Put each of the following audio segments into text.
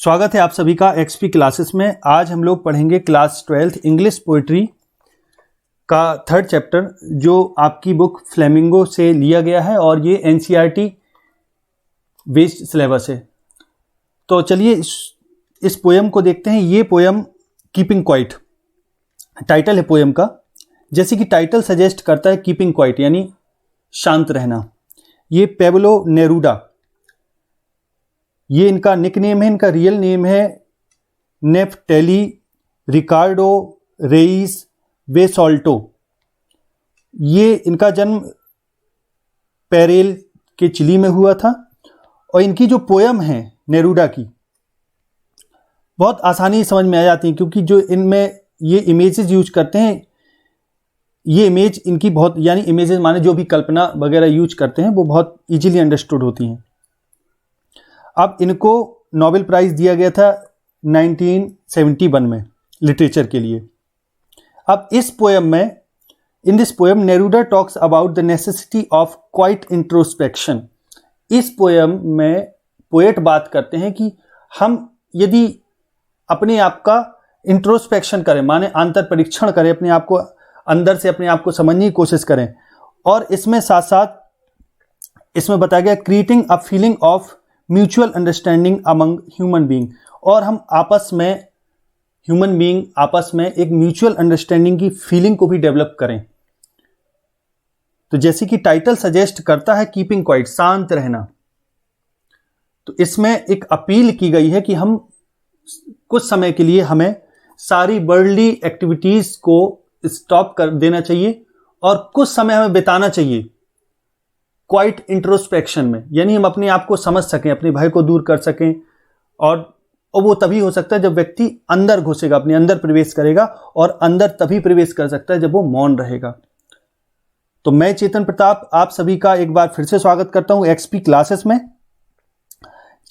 स्वागत है आप सभी का एक्सपी क्लासेस में। आज हम लोग पढ़ेंगे क्लास 12th इंग्लिश पोइट्री का थर्ड चैप्टर, जो आपकी बुक फ्लेमिंगो से लिया गया है और ये एनसीईआरटी बेस्ड सिलेबस है। तो चलिए इस पोयम को देखते हैं। ये पोयम कीपिंग क्वाइट टाइटल है पोयम का। जैसे कि टाइटल सजेस्ट करता है, कीपिंग क्वाइट यानी शांत रहना। ये पेब्लो नेरूडा, ये इनका निकनेम है। इनका रियल नेम है नेफ्टेली रिकार्डो रेइस बेसोल्टो। ये इनका जन्म पेरेल के चिली में हुआ था और इनकी जो पोयम है नेरूडा की, बहुत आसानी से समझ में आ जाती है, क्योंकि जो इनमें ये इमेजेस यूज करते हैं, ये इमेज इनकी बहुत, यानी इमेजेस माने जो भी कल्पना वगैरह यूज करते हैं, वो बहुत इजीली अंडरस्टूड होती हैं। अब इनको नोबेल प्राइज दिया गया था 1971 में लिटरेचर के लिए। अब इस पोयम में, in this poem Neruda talks about the necessity of quiet introspection. इस पोयम में पोएट बात करते हैं कि हम यदि अपने आप का इंट्रोस्पेक्शन करें, माने आंतर परीक्षण करें, अपने आप को अंदर से अपने आप को समझने की कोशिश करें, और इसमें साथ साथ इसमें बताया गया creating a feeling of mutual understanding among human being, और हम आपस में ह्यूमन बीइंग आपस में एक म्यूचुअल अंडरस्टैंडिंग की फीलिंग को भी डेवलप करें। तो जैसे कि टाइटल सजेस्ट करता है कीपिंग क्वाइट, शांत रहना, तो इसमें एक अपील की गई है कि हम कुछ समय के लिए हमें सारी वर्ल्डली एक्टिविटीज को स्टॉप कर देना चाहिए और कुछ समय हमें बिताना चाहिए क्वाइट इंट्रोस्पेक्शन में, यानी हम अपने आप को समझ सकें, अपने भय को दूर कर सकें। और वो तभी हो सकता है जब व्यक्ति अंदर घुसेगा, अपने अंदर प्रवेश करेगा, और अंदर तभी प्रवेश कर सकता है जब वो मौन रहेगा। तो मैं चेतन प्रताप आप सभी का एक बार फिर से स्वागत करता हूं एक्सपी क्लासेस में।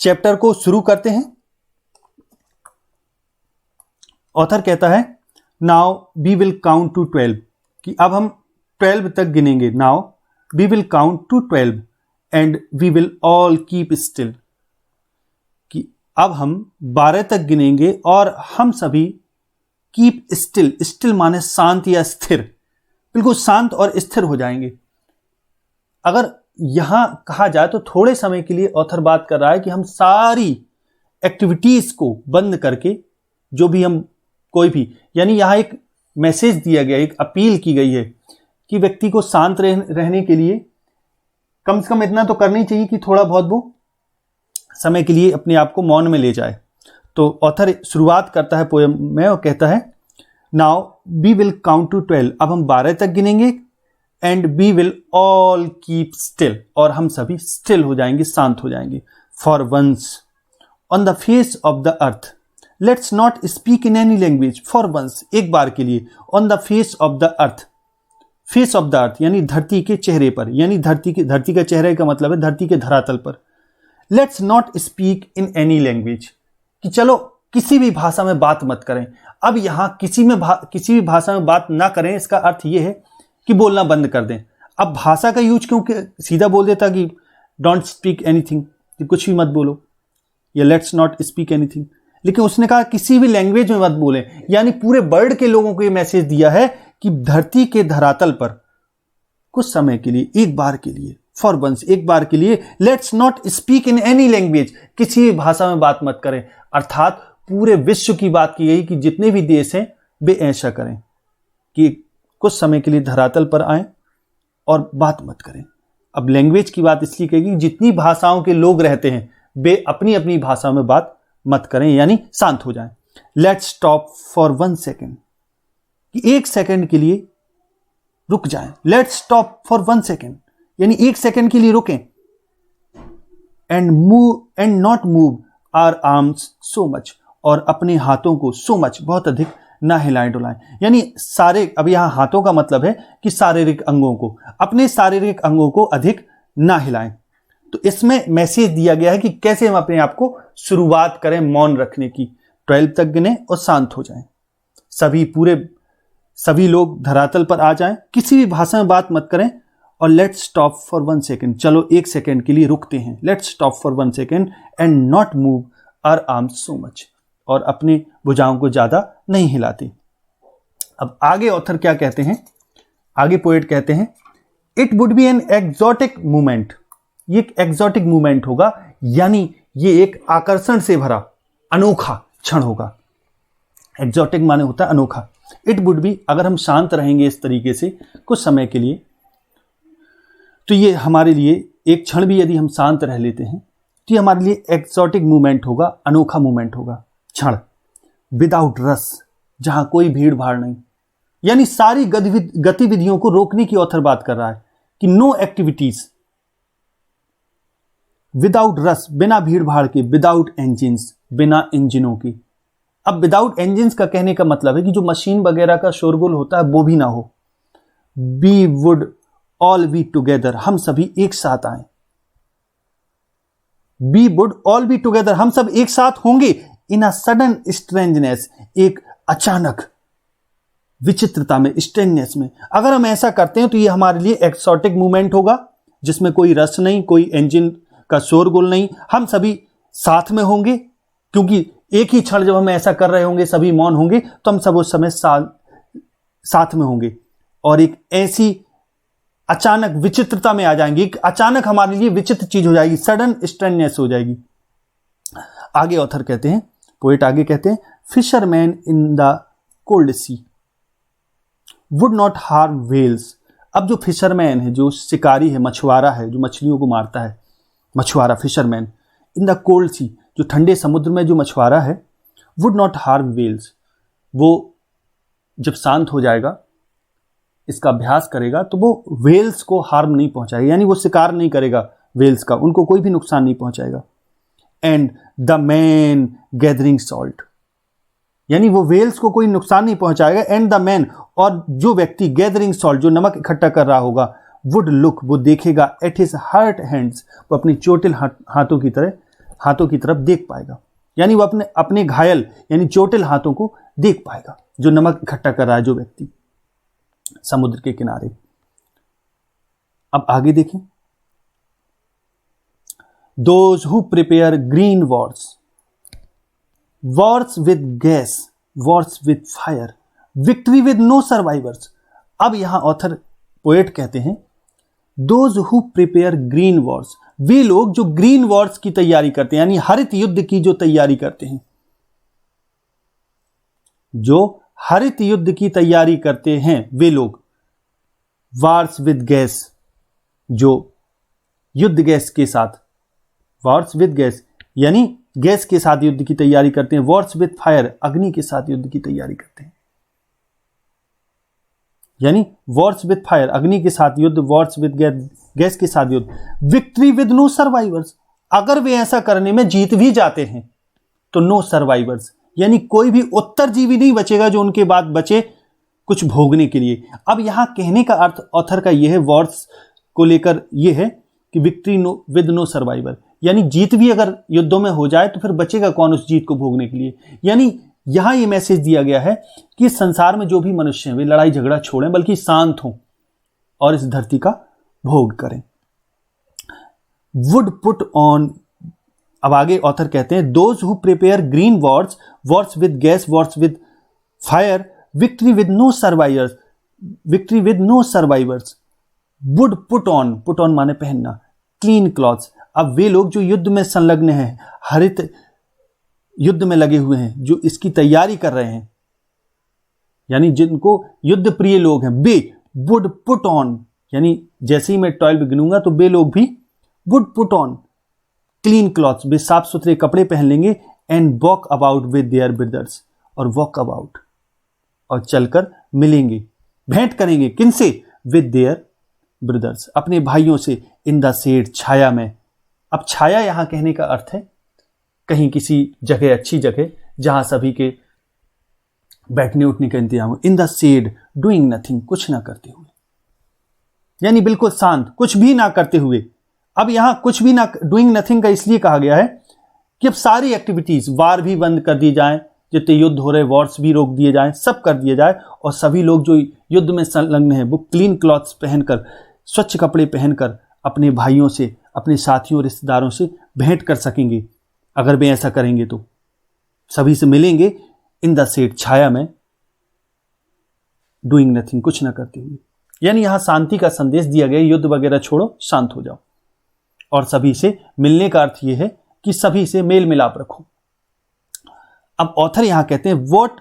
चैप्टर को शुरू करते हैं। ऑथर कहता है, now we will count to 12, कि अब हम 12 तक गिनेंगे। Now we will count to 12 and we will all keep still, कि अब हम 12 तक गिनेंगे और हम सभी keep still, still माने शांत या स्थिर, बिल्कुल शांत और स्थिर हो जाएंगे। अगर यहां कहा जाए तो थोड़े समय के लिए ऑथर बात कर रहा है कि हम सारी एक्टिविटीज को बंद करके, जो भी हम कोई भी, यानी यहां एक मैसेज दिया गया, एक अपील की गई है कि व्यक्ति को शांत रहने के लिए कम से कम इतना तो करना ही चाहिए कि थोड़ा बहुत वो समय के लिए अपने आप को मौन में ले जाए। तो ऑथर शुरुआत करता है पोयम में और कहता है, now we will count to 12, अब हम 12 तक गिनेंगे, and we will all keep still, और हम सभी स्टिल हो जाएंगे, शांत हो जाएंगे। For once on the face of the earth, let's not speak in any language. For once, एक बार के लिए, on the face of the earth, face of the earth यानी धरती के चेहरे पर, यानी धरती का चेहरे का मतलब है धरती के धरातल पर। Let's not speak in any language, कि चलो किसी भी भाषा में बात मत करें। अब यहां किसी भी भाषा में बात ना करें, इसका अर्थ यह है कि बोलना बंद कर दें। अब भाषा का यूज क्योंकि सीधा बोल देता कि डोंट स्पीक एनीथिंग, कि कुछ भी मत बोलो, या लेट्स नॉट स्पीक एनीथिंग, लेकिन उसने कहा किसी भी लैंग्वेज में मत बोले, यानी पूरे वर्ल्ड के लोगों को यह मैसेज दिया है कि धरती के धरातल पर कुछ समय के लिए, एक बार के लिए, फॉर वंस, एक बार के लिए, let's not speak in any language, किसी भी भाषा में बात मत करें। अर्थात पूरे विश्व की बात की गई कि जितने भी देश हैं वे ऐसा करें कि कुछ समय के लिए धरातल पर आए और बात मत करें। अब लैंग्वेज की बात इसलिए कहेगी कि जितनी भाषाओं के लोग रहते हैं वे अपनी अपनी भाषा में बात मत करें, यानी शांत हो जाएं। लेट्स स्टॉप फॉर 1 सेकेंड, कि 1 सेकेंड के लिए रुक जाएं। लेट्स स्टॉप फॉर 1 सेकेंड, यानी 1 सेकेंड के लिए रुकें। And not move our arms so much, और अपने हाथों को सो मच, बहुत अधिक ना हिलाएं डुलाएं, यानी सारे, अब यहां हाथों का मतलब है कि शारीरिक अंगों को, अपने शारीरिक अंगों को अधिक ना हिलाएं। तो इसमें मैसेज दिया गया है कि कैसे हम अपने आप को शुरुआत करें मौन रखने की। 12 तक गिने और शांत हो जाएं, सभी लोग धरातल पर आ जाएं, किसी भी भाषा में बात मत करें, और लेट्स स्टॉप फॉर 1 सेकेंड, चलो 1 सेकेंड के लिए रुकते हैं। Let's stop for 1 second and not move our arms so much, और अपने भुजाओं को ज़्यादा नहीं हिलाते। अब आगे ऑथर क्या कहते हैं, आगे पोएट कहते हैं it would be an exotic movement, ये एक एक्सोटिक मूवमेंट होगा, यानी ये एक आकर्षण से भरा अनोखा क्षण होगा। एक्सोटिक माने होता है अनोखा। इट वुड बी, अगर हम शांत रहेंगे इस तरीके से कुछ समय के लिए, तो ये हमारे लिए एक क्षण भी यदि हम शांत रह लेते हैं तो ये हमारे लिए एक्सोटिक मूवमेंट होगा, अनोखा मूवमेंट होगा क्षण। विदाउट रस, जहां कोई भीड़ भाड़ नहीं, यानी सारी गतिविधियों को रोकने की ऑथर बात कर रहा है कि नो एक्टिविटीज, विदाउट रस, बिना भीड़ भाड़ के, विदाउट इंजिन्स, बिना इंजनों की। अब विदाउट इंजिन्स का कहने का मतलब है कि जो मशीन वगैरह का शोरगुल होता है वो भी ना हो। We would all be together, हम सभी एक साथ आए। We would all be together, हम सब एक साथ होंगे। इन अ सडन स्ट्रेंजनेस, एक अचानक विचित्रता में, स्ट्रेंजनेस में। अगर हम ऐसा करते हैं तो ये हमारे लिए एक्सोटिक मूवमेंट होगा, जिसमें कोई रस नहीं, कोई इंजन का शोरगुल नहीं, हम सभी साथ में होंगे, क्योंकि एक ही क्षण जब हम ऐसा कर रहे होंगे, सभी मौन होंगे, तो हम सब उस समय साथ में होंगे और एक ऐसी अचानक विचित्रता में आ जाएंगे, अचानक हमारे लिए विचित्र चीज हो जाएगी, सडन स्ट्रेंजनेस हो जाएगी। आगे ऑथर कहते हैं, पोएट आगे कहते हैं fisherman in the cold sea would not harm whales. अब जो फिशरमैन है, जो शिकारी है, मछुआरा है, जो मछलियों को मारता है, मछुआरा फिशरमैन इन द कोल्ड सी, जो ठंडे समुद्र में जो मछुआरा है, वुड नॉट हार्म व्हेल्स, वो जब शांत हो जाएगा, इसका अभ्यास करेगा, तो वो व्हेल्स को हार्म नहीं पहुंचाएगा, यानी वो शिकार नहीं करेगा व्हेल्स का, उनको कोई भी नुकसान नहीं पहुंचाएगा। And the man gathering salt, यानी वो व्हेल्स को कोई नुकसान नहीं पहुंचाएगा। एंड द मैन, और जो व्यक्ति गैदरिंग सॉल्ट, जो नमक इकट्ठा कर रहा होगा, वुड लुक, वो देखेगा, एट हिज हर्ट हैंड्स, वो अपनी चोटिल हाथों की तरफ देख पाएगा, यानी वो अपने घायल यानी चोटिल हाथों को देख पाएगा, जो नमक इकट्ठा कर रहा है जो व्यक्ति समुद्र के किनारे। अब आगे देखें, those who prepare green wars with gas, wars with fire, victory with no survivors. अब यहां ऑथर पोएट कहते हैं those who prepare green wars, वे लोग जो ग्रीन वॉर्स की तैयारी करते हैं, यानी हरित युद्ध की जो तैयारी करते हैं, जो हरित युद्ध की तैयारी करते हैं वे लोग। वॉर्स विद गैस, जो युद्ध गैस के साथ, वॉर्स विद गैस यानी गैस के साथ युद्ध की तैयारी करते हैं। वॉर्स विद फायर, अग्नि के साथ युद्ध की तैयारी करते हैं, यानी वॉर्स विद फायर, अग्नि के साथ युद्ध, वॉर्स विद गैस के साथ युद्ध। विक्ट्री विद नो सर्वाइवर्स, अगर वे ऐसा करने में जीत भी जाते हैं तो नो सर्वाइवर्स, यानी कोई भी उत्तरजीवी नहीं बचेगा जो उनके बाद बचे कुछ भोगने के लिए। अब यहां कहने का अर्थ ऑथर का यह है, वॉर्स को लेकर यह है कि विक्ट्री विद नो सर्वाइवर, यानी जीत भी अगर युद्धों में हो जाए तो फिर बचेगा कौन उस जीत को भोगने के लिए। यानी यहां यह मैसेज दिया गया है कि संसार में जो भी मनुष्य हैं वे लड़ाई झगड़ा छोड़ें, बल्कि शांत हों और इस धरती का भोग करें। वुड पुट ऑन, अब आगे ऑथर कहते हैं those who prepare green wars, wars with gas, wars with fire, victory with no survivors, victory with no survivors. Would put on माने पहनना, क्लीन क्लॉथ्स। अब वे लोग जो युद्ध में संलग्न हैं, हरित युद्ध में लगे हुए हैं, जो इसकी तैयारी कर रहे हैं, यानी जिनको युद्ध प्रिय लोग हैं, वे वुड पुट ऑन, यानी जैसे ही मैं 12 गिनूंगा तो वे लोग भी would put on clean clothes, वे साफ सुथरे कपड़े पहन लेंगे। And walk about with their brothers, और वॉक अबाउट, और चलकर मिलेंगे, भेंट करेंगे, किनसे? विद देयर ब्रदर्स, अपने भाइयों से। इन द शेड, छाया में। अब छाया यहां कहने का अर्थ है कहीं किसी जगह, अच्छी जगह जहां सभी के बैठने उठने का इंतजाम हो। In the shade doing nothing, कुछ ना करते हुए, यानी बिल्कुल शांत, कुछ भी ना करते हुए। अब यहां कुछ भी ना, डूइंग नथिंग का इसलिए कहा गया है कि अब सारी एक्टिविटीज, वार भी बंद कर दी जाए, जितने युद्ध हो रहे वॉर्स भी रोक दिए जाए, सब कर दिए जाए, और सभी लोग जो युद्ध में संलग्न हैं वो क्लीन क्लॉथ्स पहनकर, स्वच्छ कपड़े पहनकर अपने भाइयों से, अपने साथियों, रिश्तेदारों से भेंट कर सकेंगे, अगर वे ऐसा करेंगे तो सभी से मिलेंगे इन द शेड, छाया में, डूइंग नथिंग, कुछ ना करते हुए। यानी यहां शांति का संदेश दिया गया, युद्ध वगैरह छोड़ो, शांत हो जाओ। और सभी से मिलने का अर्थ यह है कि सभी से मेल मिलाप रखो। अब ऑथर यहां कहते हैं what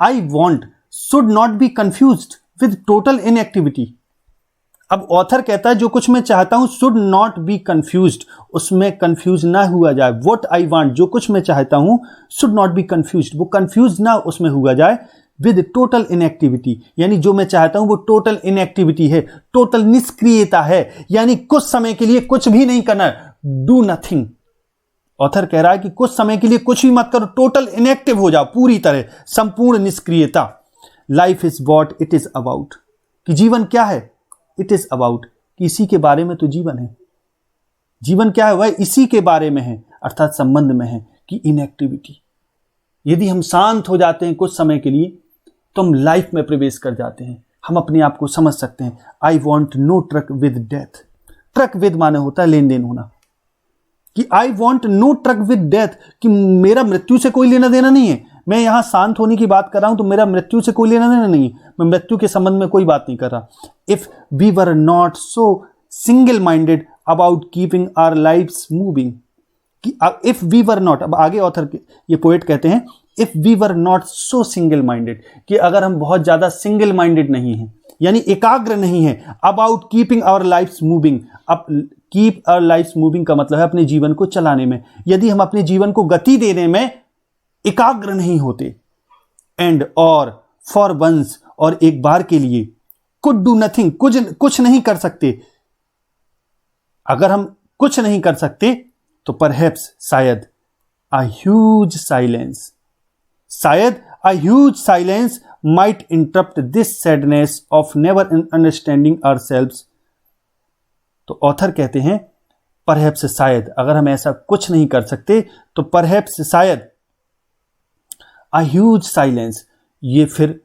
I want should not be confused with total inactivity. अब ऑथर कहता है जो कुछ मैं चाहता हूं शुड नॉट बी कंफ्यूज्ड, उसमें कंफ्यूज ना हुआ जाए। व्हाट आई वांट, जो कुछ मैं चाहता हूं, शुड नॉट बी कंफ्यूज्ड, वो कंफ्यूज ना उसमें हुआ जाए विद टोटल इनएक्टिविटी। यानी जो मैं चाहता हूं वो टोटल इनएक्टिविटी है, टोटल निष्क्रियता है, यानी कुछ समय के लिए कुछ भी नहीं करना, डू नथिंग। ऑथर कह रहा है कि कुछ समय के लिए कुछ भी मत करो, टोटल इनएक्टिव हो जाओ, पूरी तरह संपूर्ण निष्क्रियता। Life is what it is about, कि जीवन क्या है, इट इज अबाउट, कि इसी के बारे में तो जीवन है। जीवन क्या है, वह इसी के बारे में है, अर्थात संबंध में है, कि इनएक्टिविटी। यदि हम शांत हो जाते हैं कुछ समय के लिए तो हम लाइफ में प्रवेश कर जाते हैं, हम अपने आप को समझ सकते हैं। I want no truck with death, truck with माने होता है लेन देन होना, कि I want no truck with death, कि मेरा मृत्यु से कोई लेना देना नहीं है। मैं यहां शांत होने की बात कर रहा हूं तो मेरा मृत्यु से कोई लेना देना नहीं है, मैं मृत्यु के संबंध में कोई बात नहीं कर रहा। If we were not so single minded about keeping our lives moving, कि इफ वी वर नॉट, अब आगे ऑथर ये पोएट कहते हैं if we were not so single minded, कि अगर हम बहुत ज्यादा सिंगल माइंडेड नहीं हैं, यानी एकाग्र नहीं है, about keeping our lifes moving. अब कीप आवर लाइफ्स मूविंग का मतलब है अपने जीवन को चलाने में। यदि हम अपने जीवन को गति देने में एकाग्र नहीं होते, एंड और फॉर वंस, और एक बार के लिए, कुड डू नथिंग, कुछ नहीं कर सकते, अगर हम कुछ नहीं कर सकते तो परहैप्स, शायद, अ ह्यूज साइलेंस, शायद a huge silence might interrupt this sadness of never understanding ourselves. तो ऑथर कहते हैं परहैप्स, शायद, अगर हम ऐसा कुछ नहीं कर सकते तो परहैप्स, शायद, अ ह्यूज साइलेंस, ये फिर,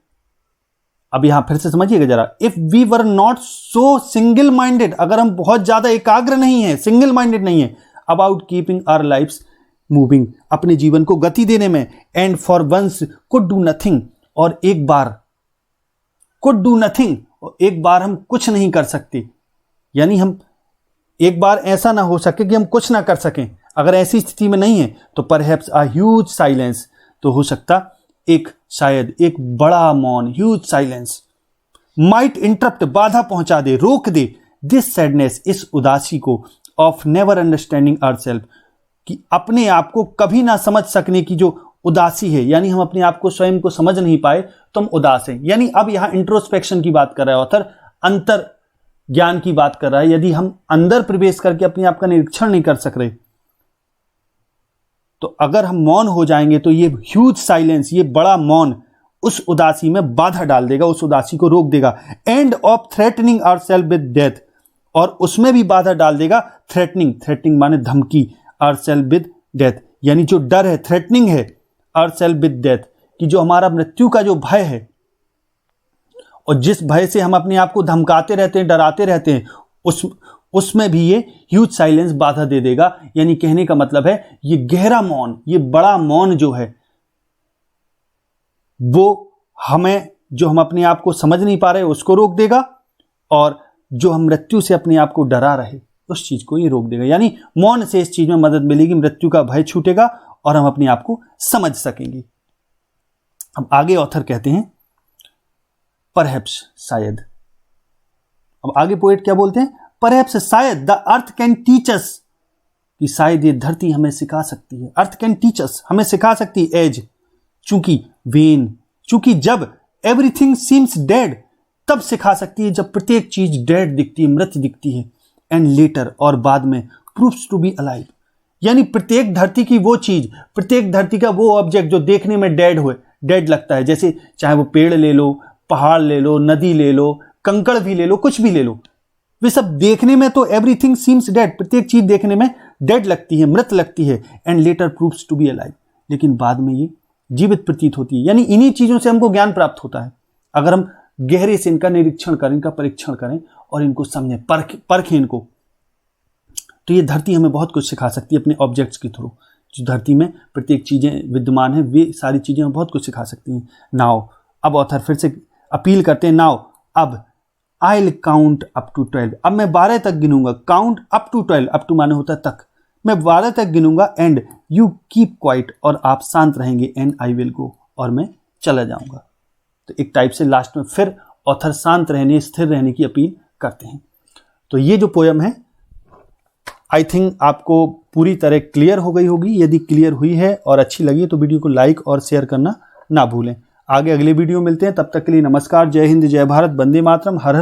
अब यहां फिर से समझिएगा जरा, if we were not so single minded, अगर हम बहुत ज्यादा एकाग्र नहीं है, सिंगल माइंडेड नहीं है, about keeping our lifes moving, अपने जीवन को गति देने में, and for once could do nothing, और एक बार कुड डू नथिंग, एक बार हम कुछ नहीं कर सकते, यानी हम एक बार ऐसा ना हो सके कि हम कुछ ना कर सकें, अगर ऐसी स्थिति में नहीं है तो परहैप्स अ ह्यूज साइलेंस, तो हो सकता एक, शायद एक बड़ा मौन, ह्यूज साइलेंस, माइट इंटरप्ट, बाधा पहुंचा दे, रोक दे, दिस सैडनेस, इस उदासी को, ऑफ नेवर अंडरस्टैंडिंग आवरसेल्फ, कि अपने आप को कभी ना समझ सकने की जो उदासी है, यानी हम अपने आप को स्वयं को समझ नहीं पाए तो हम उदास हैं। यानी अब यहां इंट्रोस्पेक्शन की बात कर रहा है ऑथर, अंतर ज्ञान की बात कर रहा है। यदि हम अंदर प्रवेश करके अपने आप का निरीक्षण नहीं कर सक रहे तो अगर हम मौन हो जाएंगे तो ये ह्यूज साइलेंस, ये बड़ा मौन उस उदासी में बाधा डाल देगा, उस उदासी को रोक देगा। And of threatening ourselves with death, और उसमें भी बाधा डाल देगा, थ्रेटनिंग माने धमकी, आवरसेल्फ विद डेथ, यानी जो डर है, थ्रेटनिंग है आवरसेल्फ विद डेथ, कि जो हमारा मृत्यु का जो भय है, और जिस भय से हम अपने आप को धमकाते रहते हैं, डराते रहते हैं, उसमें भी ये ह्यूज साइलेंस बाधा दे देगा। यानी कहने का मतलब है ये गहरा मौन, ये बड़ा मौन जो है वो हमें, जो हम अपने आप को समझ नहीं पा रहे उसको रोक देगा, और जो हम मृत्यु से अपने आप को डरा रहे उस चीज को ये रोक देगा। यानी मौन से इस चीज में मदद मिलेगी, मृत्यु का भय छूटेगा और हम अपने आप को समझ सकेंगे। अब आगे ऑथर कहते हैं परहैप्स, शायद, अब आगे पोएट क्या बोलते हैं, परहैप्स शायद the earth can teach us, कि शायद ये धरती हमें सिखा सकती है, अर्थ कैन टीच अस, हमें सिखा सकती है, एज, चूंकि, वेन, चूंकि जब एवरीथिंग सीम्स डेड, तब सिखा सकती है जब प्रत्येक चीज डेड दिखती है, मृत दिखती है, एंड लेटर, और बाद में, प्रूव्स टू बी अलाइव, यानी प्रत्येक धरती की वो चीज, प्रत्येक धरती का वो ऑब्जेक्ट जो देखने में डेड लगता है, जैसे चाहे वो पेड़ ले लो, पहाड़ ले लो, नदी ले लो, कंकड़ भी ले लो, कुछ भी ले लो, वे सब देखने में तो एवरीथिंग सीम्स डेड, प्रत्येक चीज देखने में डेड लगती है, मृत लगती है, and later proves to be alive, लेकिन बाद में ये जीवित प्रतीत होती है। यानी इन्हीं चीजों से हमको ज्ञान प्राप्त होता है, अगर हम गहरे से इनका निरीक्षण करें, इनका परीक्षण करें और इनको समझें, परखें इनको, तो ये धरती हमें बहुत कुछ सिखा सकती है अपने ऑब्जेक्ट्स के थ्रू। जो धरती में प्रत्येक चीज़ें विद्यमान हैं, वे सारी चीज़ें हमें बहुत कुछ सिखा सकती हैं। नाउ अब ऑथर फिर से अपील करते हैं, नाउ अब I will count up to 12, अब मैं 12 तक गिनूंगा। Count up to 12, up to माने होता है तक, मैं 12 तक गिनूंगा। एंड यू कीप क्वाइट, और आप शांत रहेंगे। एंड आई विल गो, और मैं चला जाऊंगा। तो एक टाइप से लास्ट में फिर ऑथर शांत रहने, स्थिर रहने की अपील करते हैं। तो ये जो पोयम है आई थिंक आपको पूरी तरह क्लियर हो गई होगी। यदि क्लियर हुई है और अच्छी लगी तो वीडियो को लाइक और शेयर करना ना भूलें। आगे अगले वीडियो मिलते हैं, तब तक के लिए नमस्कार, जय हिंद, जय भारत, वंदे मातरम, हर हर